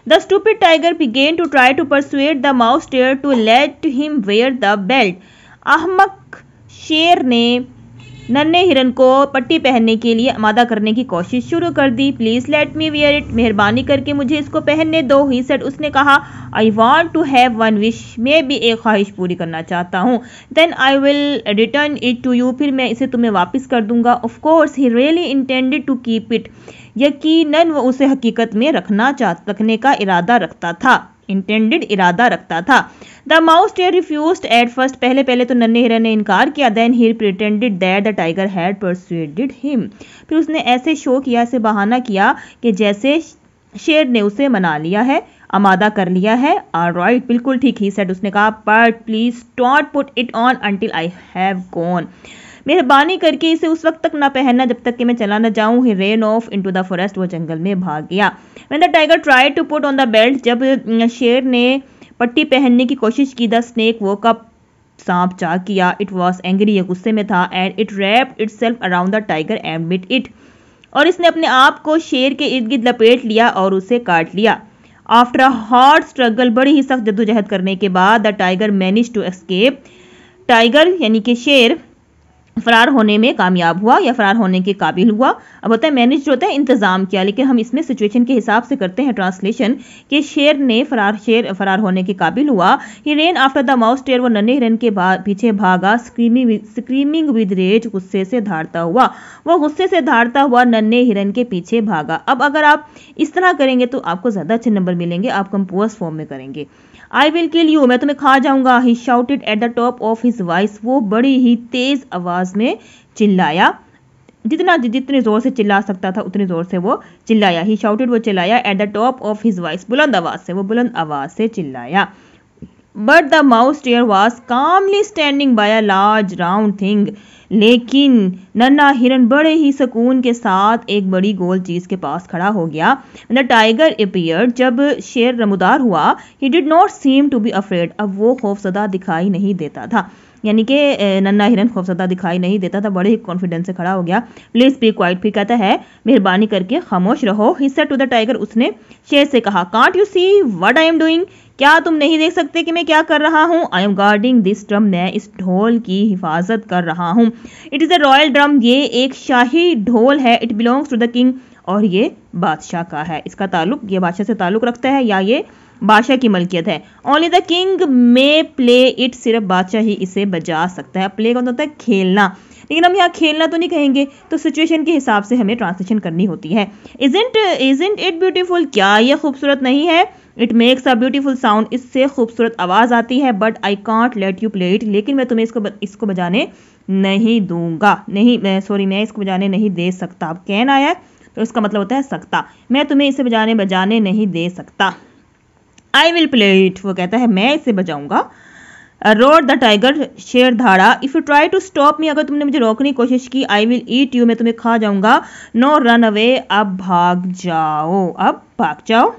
The stupid tiger began to try to persuade the mouse there to let him wear the belt. अहमक शेर ने नन्हे हिरन को पट्टी पहनने के लिए आमादा करने की कोशिश शुरू कर दी। Please let me wear it, मेहरबानी करके मुझे इसको पहनने दो। ही सेड, उसने कहा। I want to have one wish, मैं भी एक ख्वाहिश पूरी करना चाहता हूँ। Then I will return it to you, फिर मैं इसे तुम्हें वापस कर दूंगा। Of course he really intended to keep it, यकीनन वो उसे हकीकत में रखने का इरादा रखता था, इंटेंडेड इरादा रखता था। The mouse deer refused at first, पहले तो नन्हे हिरन ने इनकार किया। Then he pretended that the tiger had persuaded him, फिर उसने ऐसे शो किया, ऐसे बहाना किया कि जैसे शेर ने उसे मना लिया है, आमादा कर लिया है। ऑलराइट, बिल्कुल ठीक। ही सेड, उसने कहा। But please don't put it on until I have gone, मेहरबानी करके इसे उस वक्त तक ना पहनना जब तक कि मैं चला न जाऊं। He ran off into the forest, वो जंगल में भाग गया। When the tiger tried to put on the belt, जब शेर ने पट्टी पहनने की कोशिश की, द स्नेक वोक अप, सांप जाग किया। इट वॉज एंग्री, ये गुस्से में था। And it wrapped itself around the tiger and bit it, और इसने अपने आप को शेर के इर्द गिर्द लपेट लिया और उसे काट लिया। आफ्टर अ हार्ड स्ट्रगल, बड़ी ही सख्त जद्दोजहद करने के बाद, the tiger manage to escape, tiger यानी कि शेर फरार होने में कामयाब हुआ या फरार होने के काबिल हुआ। अब होता है मैनेज होता है इंतजाम किया, लेकिन हम इसमें सिचुएशन के हिसाब से करते हैं ट्रांसलेशन कि शेर फरार होने के काबिल हुआ। ही रेन आफ्टर द माउस टेयर, वो नन्हे हिरन के पीछे भागा। स्क्रीमिंग विद रेज, गुस्से से धाड़ता हुआ, वो गुस्से से धाड़ता हुआ नन्हे हिरन के पीछे भागा। अब अगर आप इस तरह करेंगे तो आपको ज्यादा अच्छे नंबर मिलेंगे, आप कंपोज फॉर्म में करेंगे। आई विल किल यू, मैं तुम्हें खा जाऊंगा। He shouted at the top of his voice, वो बड़ी ही तेज आवाज में चिल्लाया, जितने जोर से चिल्ला सकता था उतनी जोर से वो चिल्लाया। ही शाउटेड, वो चिल्लाया। At the top of his voice, बुलंद आवाज से, वो बुलंद आवाज से चिल्लाया। But the mouse deer was calmly standing by a large round thing, लेकिन नन्हा हिरन बड़े ही सुकून के साथ एक बड़ी गोल चीज के पास खड़ा हो गया। द टाइगर अपीयर्ड, जब शेर नमूदार हुआ। He did not seem to be afraid, अब वो खौफजदा दिखाई नहीं देता था, यानी कि नन्हा हिरन खौफजदा दिखाई नहीं देता था, बड़े ही कॉन्फिडेंस से खड़ा हो गया। प्लीज बी क्वाइट, फिर कहता है मेहरबानी करके खामोश रहो। He said to the tiger, उसने शेर से कहा। Can't you see what I am doing, क्या तुम नहीं देख सकते कि मैं क्या कर रहा हूँ? I am guarding this drum, मैं इस ढोल की हिफाजत कर रहा हूँ। It is a royal drum, ये एक शाही ढोल है। It belongs to the king, और ये बादशाह का है, इसका ताल्लुक, ये बादशाह से ताल्लुक रखता है या ये बादशाह की मलकियत है। ओनली द किंग में प्ले इट, सिर्फ बादशाह ही इसे बजा सकता है। प्ले का होता है खेलना, लेकिन हम यहाँ खेलना तो नहीं कहेंगे, तो सिचुएशन के हिसाब से हमें ट्रांसलेशन करनी होती है। इजंट इट ब्यूटीफुल, क्या ये खूबसूरत नहीं है? It makes a beautiful sound, इससे खूबसूरत आवाज आती है। But I can't let you play it, लेकिन मैं तुम्हें इसको बजाने नहीं दूंगा, मैं इसको बजाने नहीं दे सकता। अब कैन आया है तो इसका मतलब होता है सकता, मैं तुम्हें इसे बजाने नहीं दे सकता। आई विल प्ले इट, वो कहता है मैं इसे बजाऊंगा। रोड द टाइगर, शेर धाड़ा। If you try to stop me, अगर तुमने मुझे रोकने की कोशिश की, आई विल ईट यू, मैं तुम्हें खा जाऊंगा। नो रन अवे, अब भाग जाओ।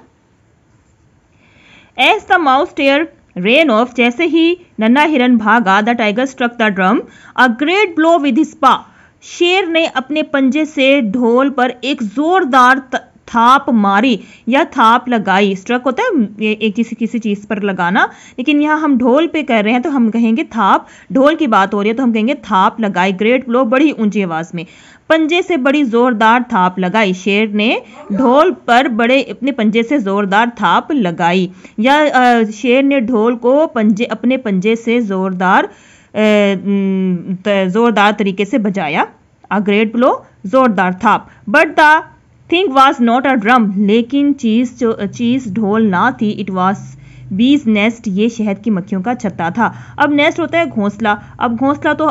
As the mouse deer ran off, जैसे ही नन्हा हिरन भागा, the tiger struck the drum a great blow with his paw, शेर ने अपने पंजे से ढोल पर एक जोरदार थाप मारी या थाप लगाई। स्ट्रक होता है एक किसी चीज पर लगाना, लेकिन यहाँ हम ढोल पे कर रहे हैं तो हम कहेंगे थाप, ढोल की बात हो रही है तो हम कहेंगे थाप लगाई। ग्रेट ब्लो, बड़ी ऊंची आवाज में, पंजे से बड़ी जोरदार थाप लगाई। शेर ने ढोल पर अपने पंजे से जोरदार थाप लगाई, या शेर ने ढोल को अपने पंजे से जोरदार तरीके से बजाया। अ ग्रेट ब्लो, जोरदार थाप। But the thing was not a drum, लेकिन चीज ढोल ना थी। इट वॉज बीज नेस्ट, ये शहद की मक्खियों का छत्ता था। अब नेस्ट होता है घोंसला, अब घोंसला तो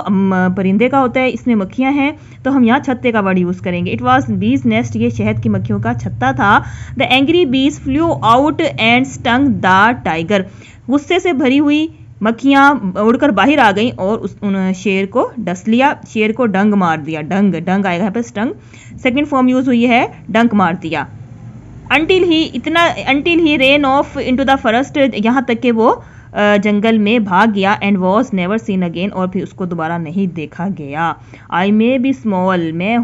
परिंदे का होता है, इसमें मक्खियां हैं तो हम यहाँ छत्ते का वर्ड यूज करेंगे। इट वॉज बीज नेस्ट, ये शहद की मक्खियों का छत्ता था। द एंग्री बीज flu out and stung the tiger, गुस्से से भरी हुई मक्खियां उड़कर बाहर आ गईं और शेर को डस लिया, शेर को डंग मार दिया। डंग आएगा यहाँ पे, स्टंग सेकंड फॉर्म यूज हुई है, डंक मार दिया। Until he ran off into the forest, यहाँ तक कि वो जंगल में भाग गया। And was never seen again, और फिर उसको दोबारा नहीं देखा गया। आई मे बी स्मॉल, मैं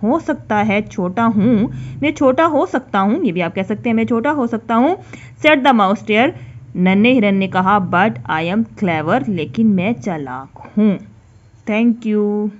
हो सकता है छोटा हूँ, मैं छोटा हो सकता हूँ, ये भी आप कह सकते हैं मैं छोटा हो सकता हूँ। सेड द माउस डियर, नन्हे हिरन ने कहा, बट आई एम क्लेवर, लेकिन मैं चालाक हूँ। Thank you.